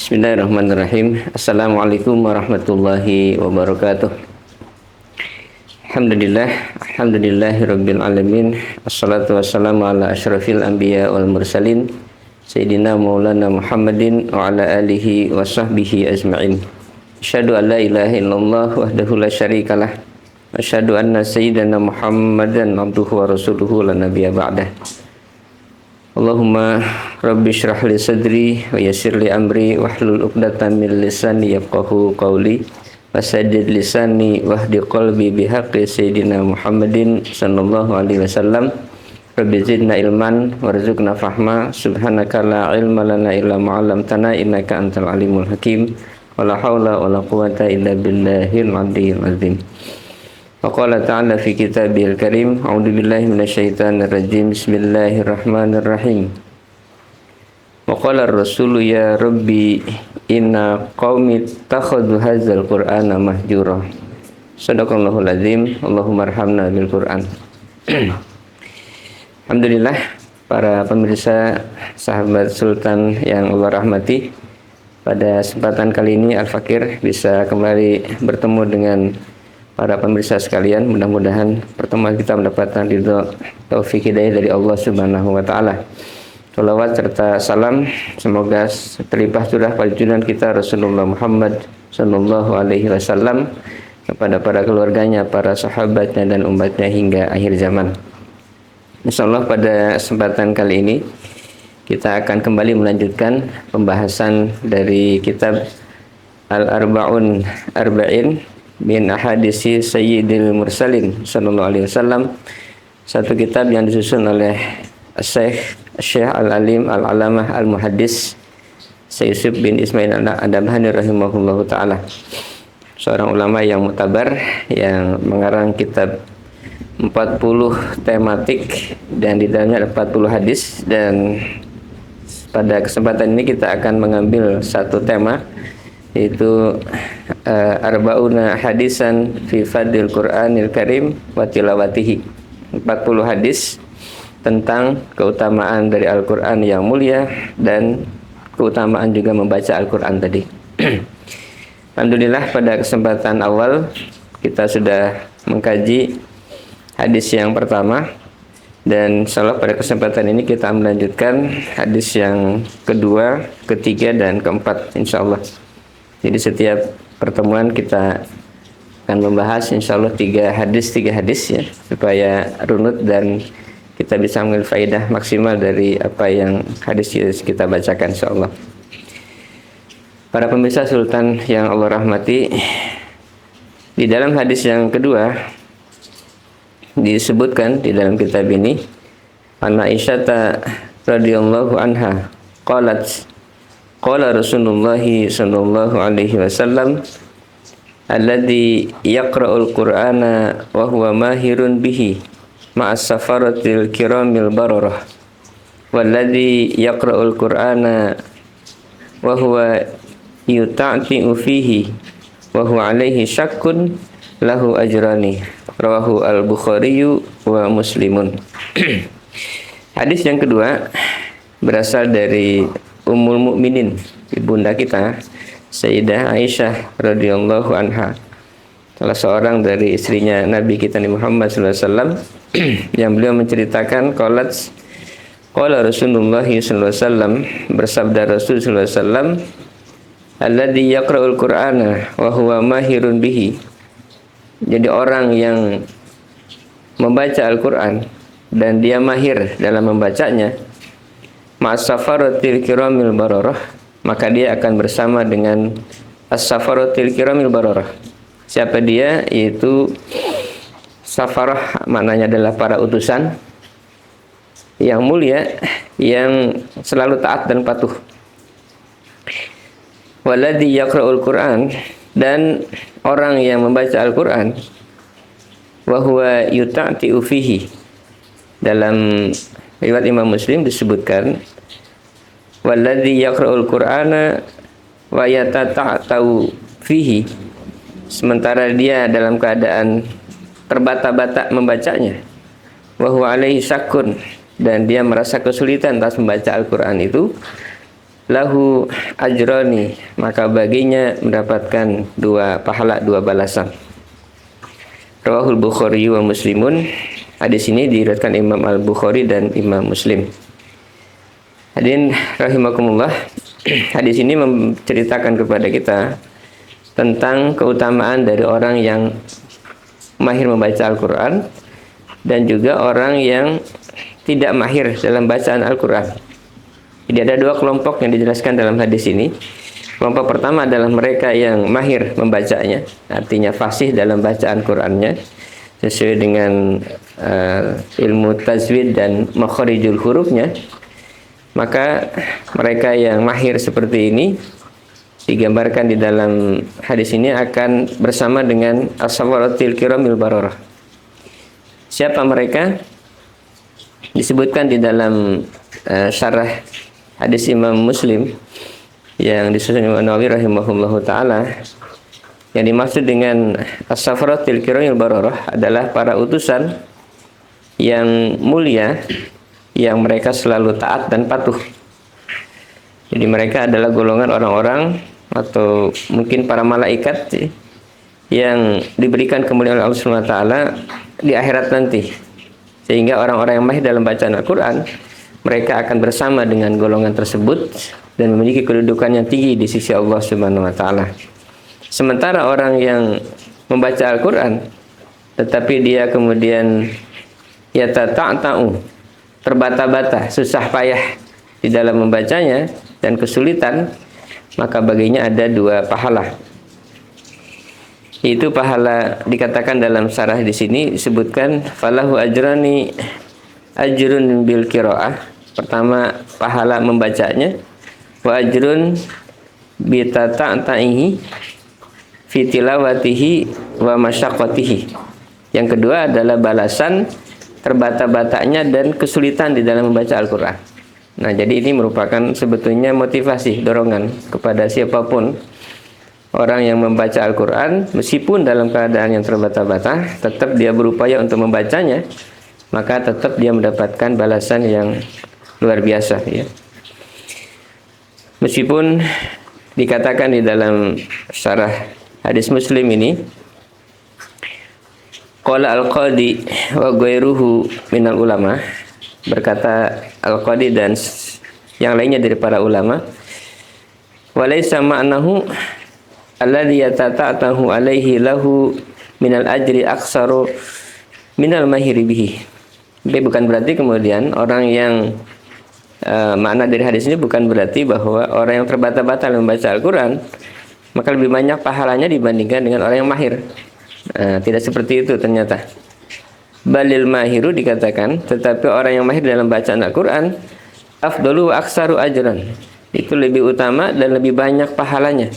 Bismillahirrahmanirrahim. Assalamualaikum warahmatullahi wabarakatuh. Alhamdulillahirabbil alamin. Assalatu wassalamu ala asyrafil anbiya wal mursalin Sayyidina Maulana Muhammadin wa ala alihi wa sahbihi ajma'in. Asyhadu an la ilaha illallah wahdahu la syarikalah. Asyhadu anna sayyidana Muhammadan abduhu wa rasuluhu la nabiyya ba'dah. Allahumma rabbi syrah li sadri wa yassir li amri wahlul 'uqdatam min lisani yafqahu qawli wasaddid lisani wahdi qalbi bihaqqi sayyidina Muhammadin sallallahu alaihi wasallam. Rabbi zidna ilman warzuqna fahma subhanaka la ilma lana illa ma 'allamtana innaka antal alimul hakim wala haula wala quwata illa billahil aliyyil azim. Waqala ta'ala fi kitabil karim a'udzu billahi minasyaitonir rajim bismillahirrahmanirrahim. Waqala ar-rasulu ya rabbi inna qaumi takhadhu hadzal qur'ana mahjura. Shadaqallahul azim. Allahumma arhamna bil Qur'an. Alhamdulillah para pemirsa sahabat Sultan yang Allah rahmati, pada kesempatan kali ini Al-Fakir bisa kembali bertemu dengan para pemirsa sekalian. Mudah-mudahan pertemuan kita mendapatkan ridho taufik hidayah dari Allah Subhanahu wa taala. Shalawat serta salam semoga terlimpah curah pada junjungan kita Rasulullah Muhammad sallallahu alaihi wasallam, kepada para keluarganya, para sahabatnya dan umatnya hingga akhir zaman. Insyaallah pada kesempatan kali ini kita akan kembali melanjutkan pembahasan dari kitab Al-Arba'un Arba'in min ahadisi Sayyidil Mursalin sallallahu alaihi wasallam, satu kitab yang disusun oleh Syekh Al-Alim Al-Alamah Al-Muhaddis Syekh Yusuf bin Ismail Ad-Dabhani rahimahullahu taala, seorang ulama yang mutabar yang mengarang kitab 40 tematik dan di dalamnya ada 40 hadis. Dan pada kesempatan ini kita akan mengambil satu tema, yaitu arba'una hadisan fi fadil Qur'anil Karim wa tilawatihi, 40 hadis tentang keutamaan dari Al-Qur'an yang mulia dan keutamaan juga membaca Al-Qur'an tadi. Alhamdulillah pada kesempatan awal kita sudah mengkaji hadis yang pertama, dan insyaallah pada kesempatan ini kita melanjutkan hadis yang kedua, ketiga dan keempat insyaallah. Jadi setiap pertemuan kita akan membahas insyaallah 3 hadis ya, supaya runut dan kita bisa mengambil faedah maksimal dari apa yang hadis kita bacakan insyaallah. Para pemirsa Sultan yang Allah rahmati, di dalam hadis yang kedua disebutkan di dalam kitab ini, An Aisyah radhiyallahu anha qalat qala Rasulullah sallallahu alaihi wasallam alladzi yaqra'ul Qur'ana wa huwa mahirun bihi ma'as safaratil kiramil bararah walladzi yaqra'ul Qur'ana wa huwa yuta'ti'u fihi wa huwa alaihi syakkun lahu ajrani, rawahu al-Bukhari wa Muslimun. Hadis yang kedua berasal dari Ummul Mukminin, ibunda kita Sayyidah Aisyah radhiyallahu anha, salah seorang dari istrinya Nabi kita Muhammad sallallahu alaihi wasallam, yang beliau menceritakan qala Rasulullah sallallahu alaihi wasallam, bersabda Rasul sallallahu alaihi wasallam, alladzi yaqra'ul Qur'ana wa huwa mahirun bihi. Jadi orang yang membaca Al-Qur'an dan dia mahir dalam membacanya, ma'as-safaratil kiramil bararah, maka dia akan bersama dengan as-safaratil kiramil bararah. Siapa dia? Yaitu safarah, maknanya adalah para utusan yang mulia, yang selalu taat dan patuh. Waladzi yaqra'ul Qur'an, dan orang yang membaca Al-Qur'an, wa huwa yuta'ti'u fihi, dalam riwayat Imam Muslim disebutkan walladzi yaqra'ul Qur'ana wa yatata'u fihi, sementara dia dalam keadaan terbata-bata membacanya, wa huwa alaihi syakkun, dan dia merasa kesulitan atas membaca Al-Qur'an itu, lahu ajrani, maka baginya mendapatkan dua pahala, dua balasan. Rawahul Bukhari wa Muslimun. Hadis ini diriwayatkan Imam Al-Bukhari dan Imam Muslim. Hadirin rahimakumullah. Hadis ini menceritakan kepada kita tentang keutamaan dari orang yang mahir membaca Al-Quran dan juga orang yang tidak mahir dalam bacaan Al-Quran. Jadi ada dua kelompok yang dijelaskan dalam hadis ini. Kelompok pertama adalah mereka yang mahir membacanya, artinya fasih dalam bacaan Qurannya, sesuai dengan ilmu tajwid dan makharijul hurufnya. Maka mereka yang mahir seperti ini digambarkan di dalam hadis ini akan bersama dengan as-safaratil kiramil bararah. Siapa mereka? Disebutkan di dalam syarah hadis Imam Muslim yang disusun Imam Nawawi rahimahullahu taala. Yang dimaksud dengan as-safaratil kiramil bararah adalah para utusan yang mulia yang mereka selalu taat dan patuh. Jadi mereka adalah golongan orang-orang atau mungkin para malaikat yang diberikan kemuliaan oleh Allah Subhanahu wa taala di akhirat nanti. Sehingga orang-orang yang mahir dalam bacaan Al-Qur'an, mereka akan bersama dengan golongan tersebut dan memiliki kedudukan yang tinggi di sisi Allah Subhanahu wa taala. Sementara orang yang membaca Al-Qur'an tetapi dia kemudian yatata'ta'u, terbata-bata, susah payah di dalam membacanya dan kesulitan, maka baginya ada dua pahala. Itu pahala dikatakan dalam syarah di sini disebutkan falahu ajrani, ajrun bil qiraah. Pertama pahala membacanya, wa ajrun bi tata'tihi fi tilawatihi wa masyaqqatihi. Yang kedua adalah balasan terbata-batanya dan kesulitan di dalam membaca Al-Quran. Nah, jadi ini merupakan sebetulnya motivasi, dorongan kepada siapapun orang yang membaca Al-Quran, meskipun dalam keadaan yang terbata-bata, tetap dia berupaya untuk membacanya, maka tetap dia mendapatkan balasan yang luar biasa, ya. Meskipun dikatakan di dalam syarah hadis Muslim ini, qala al-qadi wa ghairuhu minal ulama, berkata al-qadi dan yang lainnya dari para ulama, walaysa ma'nahu alladhi yatata'tahu alaihi lahu minal ajri aksaru minal mahiri bihi. Tapi bukan berarti kemudian orang yang makna dari hadis ini bukan berarti bahwa orang yang terbata-bata membaca Al-Quran maka lebih banyak pahalanya dibandingkan dengan orang yang mahir. Tidak seperti itu ternyata. Balil mahiru dikatakan, tetapi orang yang mahir dalam bacaan Al-Quran afdalu wa aksaru ajran, itu lebih utama dan lebih banyak pahalanya.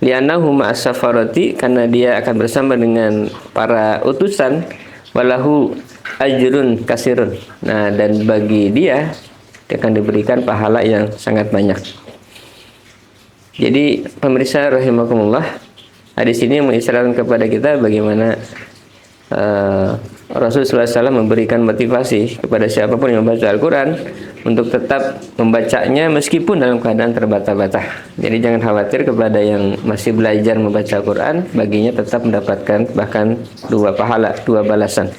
Li'annahu ma'as safarati, karena dia akan bersama dengan para utusan, walahu ajrun kasirun. Nah, dan bagi dia akan diberikan pahala yang sangat banyak. Jadi pemirsa rahimakumullah, hadis ini mengisyaratkan kepada kita bagaimana Rasulullah SAW memberikan motivasi kepada siapapun yang membaca Al-Quran untuk tetap membacanya meskipun dalam keadaan terbata-bata. Jadi jangan khawatir kepada yang masih belajar membaca Al-Quran, baginya tetap mendapatkan bahkan dua pahala, dua balasan.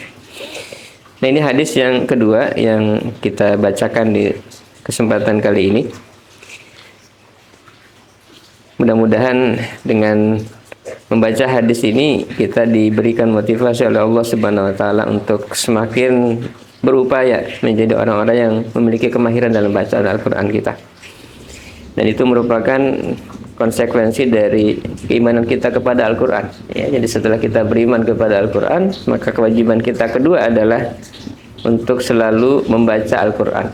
Nah, ini hadis yang kedua yang kita bacakan di kesempatan kali ini. Mudah-mudahan dengan membaca hadis ini kita diberikan motivasi oleh Allah Subhanahu wa taala untuk semakin berupaya menjadi orang-orang yang memiliki kemahiran dalam bacaan Al-Qur'an kita. Dan itu merupakan konsekuensi dari keimanan kita kepada Al-Qur'an. Ya, jadi setelah kita beriman kepada Al-Qur'an, maka kewajiban kita kedua adalah untuk selalu membaca Al-Qur'an.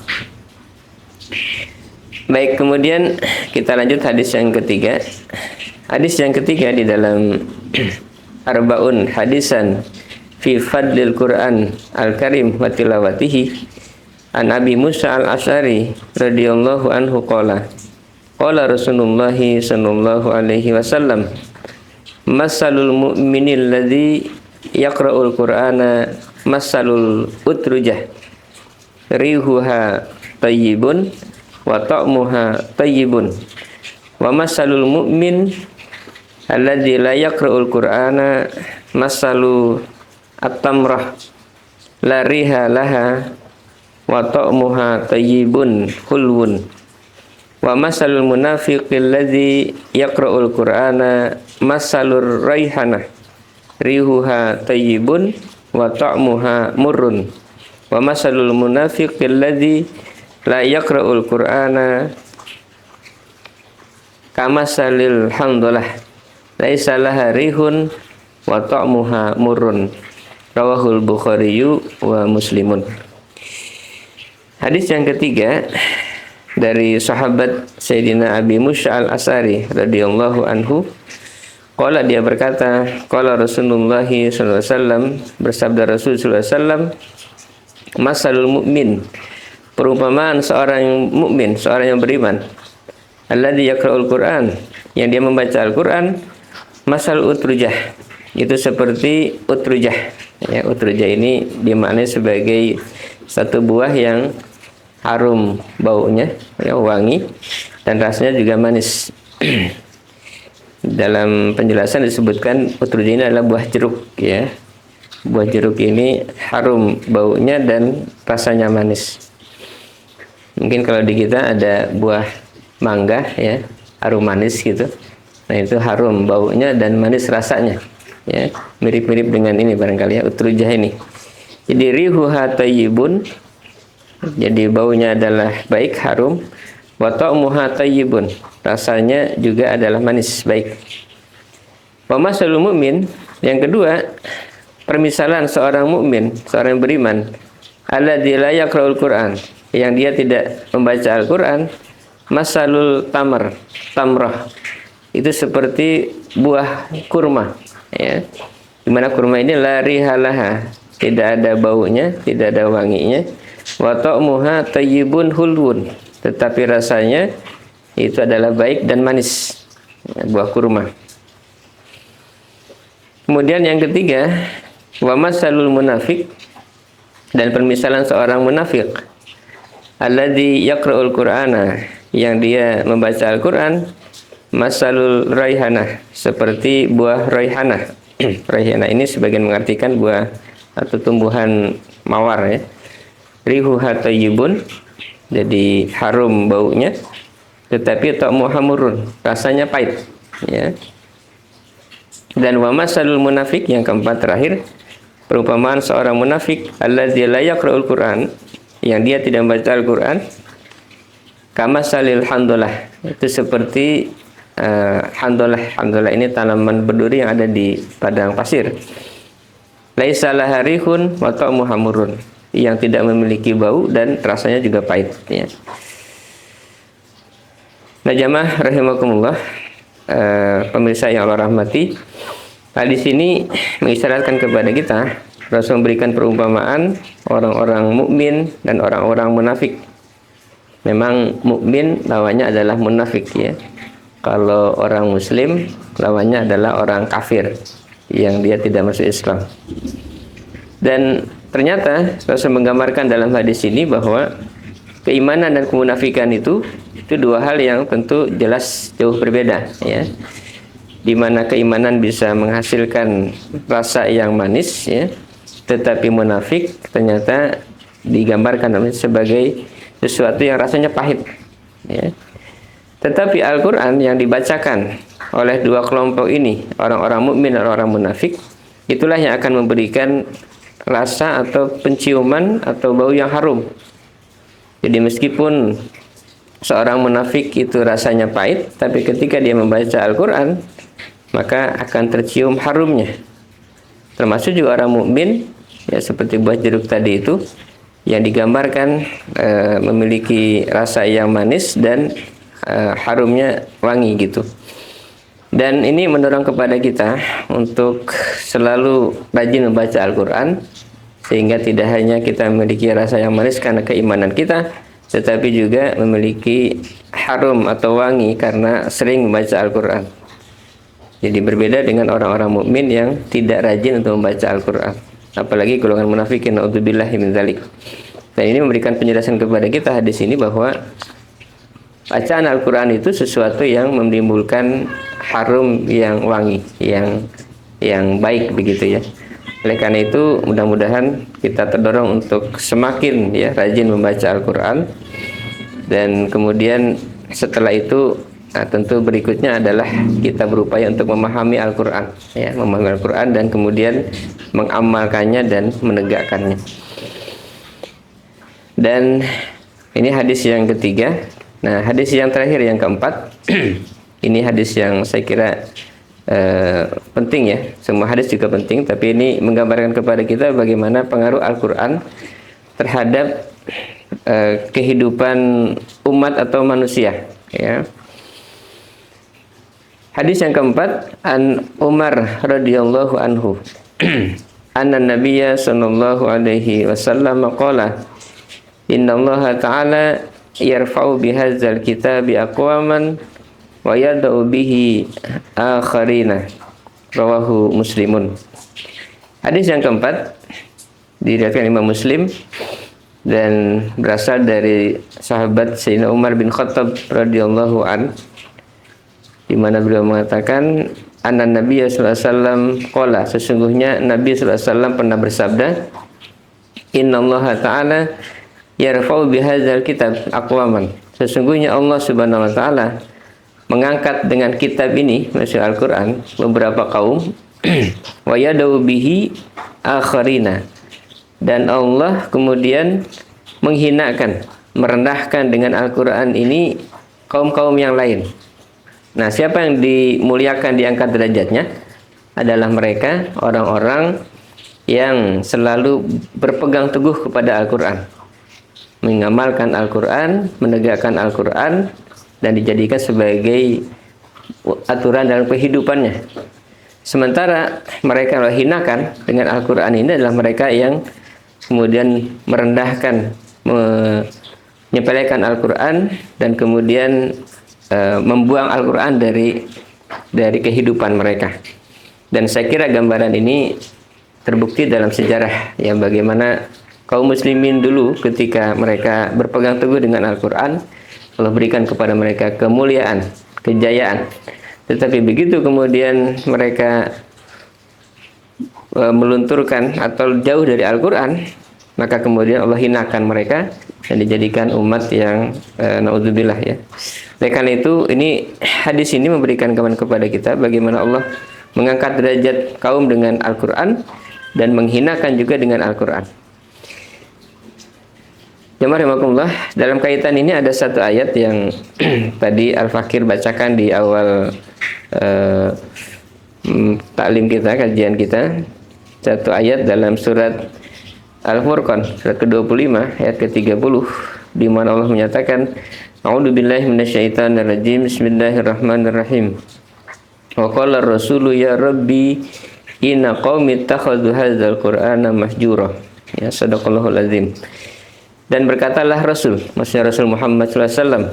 Baik, kemudian kita lanjut hadis yang ketiga. Hadis yang ketiga di dalam Arba'un Hadisan fi Fadlil Quran Al-Karim wa tilawatihi, an Abi Musa Al-Asy'ari radhiyallahu anhu qala qala Rasulullah sallallahu alaihi wasallam, masalul mu'minil ladzi yaqra'ul Qur'ana masalul utrujah rihuha tayyibun wa ta'muha tayyibun. Wa masalul mu'min alladzi la yaqra'ul Qur'ana masalu at-tamrah la riha laha wa ta'muha tayyibun hulwun. Wa masalul munafiqil ladzi yaqra'ul Qur'ana masalur raihanah rihuha tayyibun wa ta'muha murrun. Wa masalul munafiqil ladzi la yaqra'ul Qur'ana kamasalil hamdalah laisa laha rihun wa ta'muha murrun. Rawahul Bukhari wa Muslimun. Hadis yang ketiga dari sahabat Sayyidina Abi Musa al-As'ari radhiyallahu anhu, qala, dia berkata, qala Rasulullah sallallahu alaihi wasallam, bersabda Rasul sallallahu alaihi wasallam, masalul mu'min, perumpamaan seorang mukmin, seorang yang beriman, alladzi yaqra'ul Qur'an, yang dia membaca Al-Qur'an, masal utrujah, itu seperti utrujah. Ya, utrujah ini dimaknai sebagai satu buah yang harum baunya, ya, wangi, dan rasanya juga manis. Dalam penjelasan disebutkan utrujah ini adalah buah jeruk, ya. Buah jeruk ini harum baunya dan rasanya manis. Mungkin kalau di kita ada buah mangga, ya, harum manis gitu. Nah, itu harum baunya dan manis rasanya, ya. Mirip-mirip dengan ini barangkali, ya, utrujah ini. Jadi rihuha tayyibun, jadi baunya adalah baik, harum. Wa ta'muha tayyibun, rasanya juga adalah manis, baik. Wa masalul mu'min, yang kedua, permisalan seorang mukmin, seorang yang beriman, alladzi la yaqra'ul Qur'an, yang dia tidak membaca Al-Qur'an, masalul tamrah, itu seperti buah kurma, ya. Dimana kurma ini la rihalaha, tidak ada baunya, tidak ada wanginya. Wa ta'muha tayyibun hulwun, tetapi rasanya itu adalah baik dan manis, buah kurma. Kemudian yang ketiga, wa masalul munafik, dan permisalan seorang munafik, alladzi yaqra'ul Qur'ana, yang dia membaca Al-Qur'an, masalul raihanah, seperti buah raihanah. Raihanah ini sebagian mengartikan buah atau tumbuhan mawar, ya. Rihuha tayyibun, jadi harum baunya, tetapi ta'muha murrun, rasanya pahit, ya. Dan wa masalul munafik, yang keempat terakhir, perumpamaan seorang munafik, alladzi la yaqra'ul Qur'an, yang dia tidak membaca Al-Qur'an, kamasalil handalah, itu seperti handalah ini tanaman berduri yang ada di padang pasir. Laisa laha rihun wa ta'muha murrun, yang tidak memiliki bau dan rasanya juga pahit, ya. Nah, jamaah rahimakumullah, pemirsa yang Allah rahmati, hadis ini mengisyaratkan kepada kita, Rasul memberikan perumpamaan orang-orang mukmin dan orang-orang munafik. Memang mukmin lawannya adalah munafik, ya. Kalau orang muslim lawannya adalah orang kafir yang dia tidak masuk Islam. Dan ternyata Rasul menggambarkan dalam hadis ini bahwa keimanan dan kemunafikan itu dua hal yang tentu jelas jauh berbeda, ya. Di mana keimanan bisa menghasilkan rasa yang manis, ya, tetapi munafik ternyata digambarkan sebagai sesuatu yang rasanya pahit, ya. Tetapi Al-Qur'an yang dibacakan oleh dua kelompok ini, orang-orang mukmin dan orang munafik, itulah yang akan memberikan rasa atau penciuman atau bau yang harum. Jadi meskipun seorang munafik itu rasanya pahit, tapi ketika dia membaca Al-Qur'an, maka akan tercium harumnya. Termasuk juga orang mukmin, ya, seperti buah jeruk tadi itu, yang digambarkan memiliki rasa yang manis dan harumnya wangi gitu. Dan ini mendorong kepada kita untuk selalu rajin membaca Al-Qur'an, sehingga tidak hanya kita memiliki rasa yang manis karena keimanan kita, tetapi juga memiliki harum atau wangi karena sering membaca Al-Qur'an. Jadi berbeda dengan orang-orang mukmin yang tidak rajin untuk membaca Al-Qur'an, apalagi golongan munafikin, naudzubillahi min dzalik. Dan ini memberikan penjelasan kepada kita hadis ini bahwa bacaan Al-Quran itu sesuatu yang menimbulkan harum yang wangi, yang baik begitu ya. Oleh karena itu mudah-mudahan kita terdorong untuk semakin ya rajin membaca Al-Quran, dan kemudian setelah itu tentu berikutnya adalah kita berupaya untuk memahami Al-Quran ya, memahami Al-Quran dan kemudian mengamalkannya dan menegakkannya. Dan ini hadis yang ketiga. Nah, hadis yang terakhir yang keempat ini hadis yang saya kira penting ya. Semua hadis juga penting, tapi ini menggambarkan kepada kita bagaimana pengaruh Al-Quran terhadap kehidupan umat atau manusia ya. Hadis yang keempat, an Umar radhiyallahu anhu anna nabiyya sallallahu alaihi wasallam qala innallaha ta'ala yarfa'u bihadzal kitabi aqwaman wa yad'u bihi akharina, rawahu Muslimun. Hadis yang keempat diriwayatkan Imam Muslim dan berasal dari sahabat Sayyidina Umar bin Khattab radhiyallahu an, di mana beliau mengatakan anna Nabi sallallahu alaihi wasallam qala, sesungguhnya Nabi sallallahu alaihi wasallam pernah bersabda, innallaha ta'ala yarfa'u bihadzal kitab aqwaman, sesungguhnya Allah Subhanahu wa taala mengangkat dengan kitab ini, maksud Al-Qur'an, beberapa kaum wa yad'u bihi akharina, dan Allah kemudian menghinakan, merendahkan dengan Al-Qur'an ini kaum-kaum yang lain. Nah, siapa yang dimuliakan, diangkat derajatnya adalah mereka orang-orang yang selalu berpegang teguh kepada Al-Quran, mengamalkan Al-Quran, menegakkan Al-Quran, dan dijadikan sebagai aturan dalam kehidupannya. Sementara mereka yang hinakan dengan Al-Quran ini adalah mereka yang kemudian merendahkan, menyepelekan Al-Quran, dan kemudian membuang Al-Quran dari kehidupan mereka. Dan saya kira gambaran ini terbukti dalam sejarah yang bagaimana kaum muslimin dulu ketika mereka berpegang teguh dengan Al-Quran, Allah berikan kepada mereka kemuliaan, kejayaan. Tetapi begitu kemudian mereka melunturkan atau jauh dari Al-Quran, maka kemudian Allah hinakan mereka dan dijadikan umat yang naudzubillah ya. Oleh karena itu, ini hadis ini memberikan gambaran kepada kita bagaimana Allah mengangkat derajat kaum dengan Al-Quran dan menghinakan juga dengan Al-Quran. Jemaah rahimakumullah, dalam kaitan ini ada satu ayat yang tadi Al-Fakir bacakan di awal taklim kita, kajian kita. Satu ayat dalam surat Al-Furqan, surat ke-25 ayat ke-30, di mana Allah menyatakan, a'udzubillahi minasyaitonirrajim, bismillahirrahmanirrahim. Wa qala ar-rasulu ya rabbi inna qaumi ittakhadhu hadzal qur'ana mahjura. Ya, sadaqallahul azim. Dan berkatalah Rasul, maksudnya Rasul Muhammad sallallahu alaihi wasallam,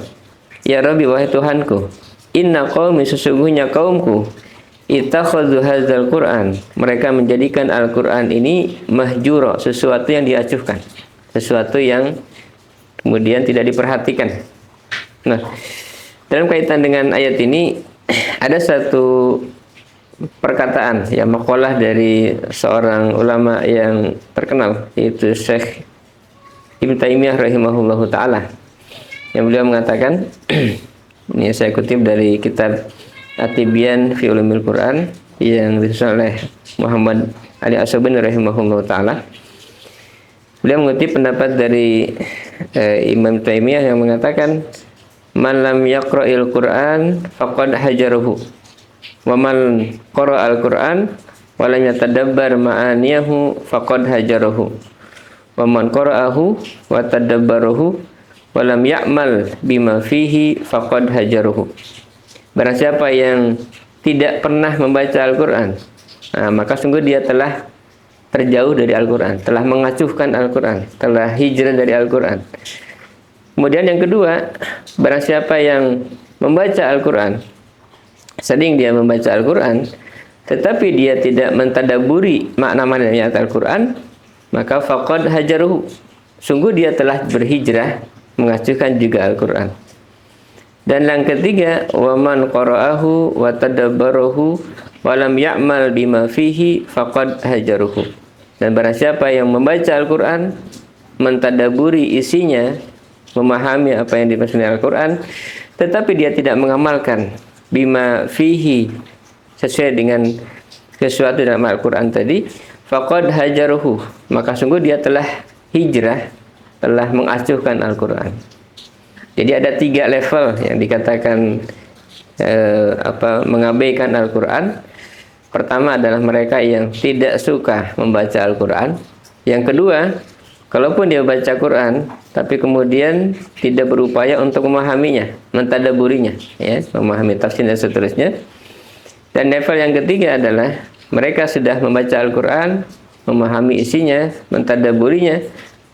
ya Rabbi, wahai Tuhanku, inna qaumi, sesungguhnya kaumku, ittakhadhu hadzal qur'an, mereka menjadikan Al-Qur'an ini mahjura, sesuatu yang diacuhkan, sesuatu yang kemudian tidak diperhatikan. Nah, dalam kaitan dengan ayat ini ada satu perkataan yang maqalah dari seorang ulama yang terkenal, yaitu Syekh Ibnu Taimiyah rahimahullahu taala, yang beliau mengatakan ini saya kutip dari kitab At-Tibyan fi Ulumil Quran yang disusun oleh Muhammad Ali As-Sabuni rahimahullahu taala. Beliau mengutip pendapat dari Imam Taimiyah yang mengatakan, man lam yaqra'il Qur'an faqad hajaruhu, wa man qara'al Qur'an wa lam yatadabbar ma'aniyahu faqad hajaruhu, wa man qara'ahu wa tadabbarahu wa lam ya'mal bima fihi faqad hajaruhu. Barang siapa yang tidak pernah membaca Al-Qur'an, maka sungguh dia telah terjauh dari Al-Qur'an, telah mengacuhkan Al-Qur'an, telah hijrah dari Al-Qur'an. Kemudian yang kedua, barang siapa yang membaca Al-Quran, sering dia membaca Al-Quran, tetapi dia tidak mentadaburi makna-makna ayat Al-Quran, maka faqad hajaruhu, sungguh dia telah berhijrah, mengacuhkan juga Al-Quran. Dan yang ketiga, waman qara'ahu wa tadabbarahu wa lam ya'mal bima fihi faqad hajaruhu. Dan barang siapa yang membaca Al-Qur'an, mentadaburi isinya, memahami apa yang dimaksud Al-Qur'an, tetapi dia tidak mengamalkan bima fihi, sesuai dengan sesuatu dalam Al-Qur'an tadi, faqad hajaruhu, maka sungguh dia telah hijrah, telah mengacuhkan Al-Qur'an. Jadi ada 3 level yang dikatakan mengabaikan Al-Qur'an. Pertama adalah mereka yang tidak suka membaca Al-Qur'an. Yang kedua, kalaupun dia baca Quran, tapi kemudian tidak berupaya untuk memahaminya, mentadaburinya, ya, memahami tafsir dan seterusnya. Dan level yang ketiga adalah mereka sudah membaca Al-Quran, memahami isinya, mentadaburinya,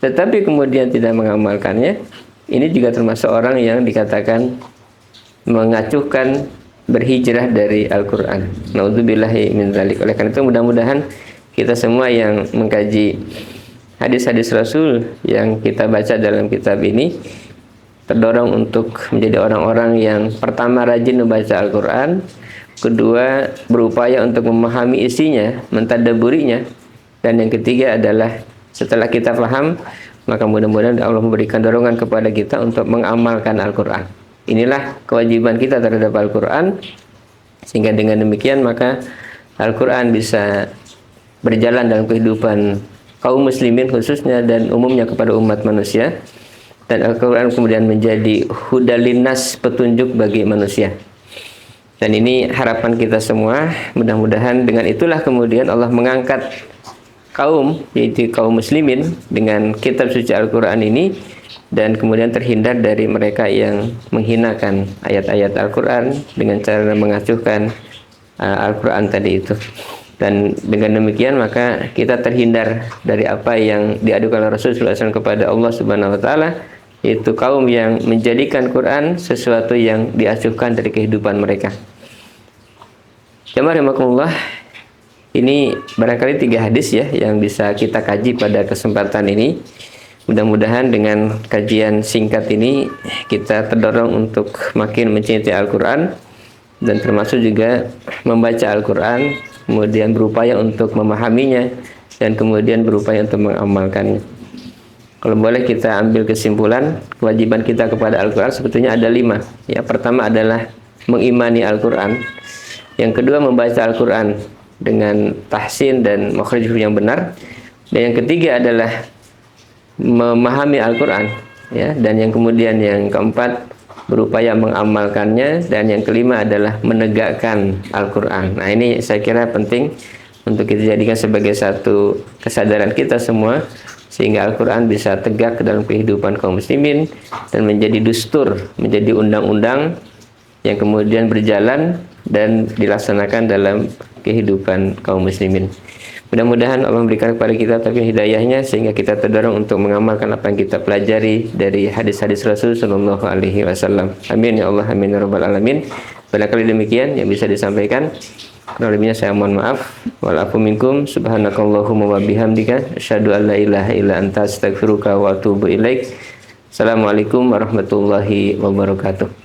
tetapi kemudian tidak mengamalkannya. Ini juga termasuk orang yang dikatakan mengacuhkan, berhijrah dari Al-Quran. Naudzubillahi min dzalik. Oleh karena itu mudah-mudahan kita semua yang mengkaji hadis-hadis Rasul yang kita baca dalam kitab ini terdorong untuk menjadi orang-orang yang pertama rajin membaca Al-Quran, kedua berupaya untuk memahami isinya, mentadaburinya, dan yang ketiga adalah setelah kita paham, maka mudah-mudahan Allah memberikan dorongan kepada kita untuk mengamalkan Al-Quran. Inilah kewajiban kita terhadap Al-Quran, sehingga dengan demikian maka Al-Quran bisa berjalan dalam kehidupan kaum muslimin khususnya dan umumnya kepada umat manusia, dan Al-Quran kemudian menjadi hudalinas, petunjuk bagi manusia. Dan ini harapan kita semua, mudah-mudahan dengan itulah kemudian Allah mengangkat kaum, yaitu kaum muslimin, dengan kitab suci Al-Quran ini, dan kemudian terhindar dari mereka yang menghinakan ayat-ayat Al-Quran dengan cara mengacuhkan Al-Quran tadi itu. Dan dengan demikian maka kita terhindar dari apa yang diadukan oleh Rasulullah SAW kepada Allah Subhanahu Wa Taala, yaitu kaum yang menjadikan Quran sesuatu yang diacuhkan dari kehidupan mereka. Jamaah rahimakumullah, ini barangkali 3 hadis ya yang bisa kita kaji pada kesempatan ini. Mudah-mudahan dengan kajian singkat ini kita terdorong untuk makin mencintai Al-Quran, dan termasuk juga membaca Al-Quran, kemudian berupaya untuk memahaminya, dan kemudian berupaya untuk mengamalkannya. Kalau boleh kita ambil kesimpulan, kewajiban kita kepada Al-Quran sebetulnya ada 5. Ya, pertama adalah mengimani Al-Quran. Yang kedua, membaca Al-Quran dengan tahsin dan makhraj yang benar. Dan yang ketiga adalah memahami Al-Quran, ya. Dan yang kemudian yang keempat, berupaya mengamalkannya. Dan yang kelima adalah menegakkan Al-Quran. Nah, ini saya kira penting untuk kita jadikan sebagai satu kesadaran kita semua, sehingga Al-Quran bisa tegak ke dalam kehidupan kaum muslimin dan menjadi dustur, menjadi undang-undang yang kemudian berjalan dan dilaksanakan dalam kehidupan kaum muslimin. Mudah-mudahan Allah memberikan kepada kita taufik hidayahnya, sehingga kita terdorong untuk mengamalkan apa yang kita pelajari dari hadis-hadis Rasul Shallallahu Alaihi Wasallam. Amin ya Allah, amin ya Rabbal Alamin. Barangkali demikian yang bisa disampaikan. Kurang lebihnya saya mohon maaf. Walafu minkum, subhanakallahumma wa bihamdika, asyhadu an la ilaha illa anta, astaghfiruka wa atubu ilaik. Assalamualaikum warahmatullahi wabarakatuh.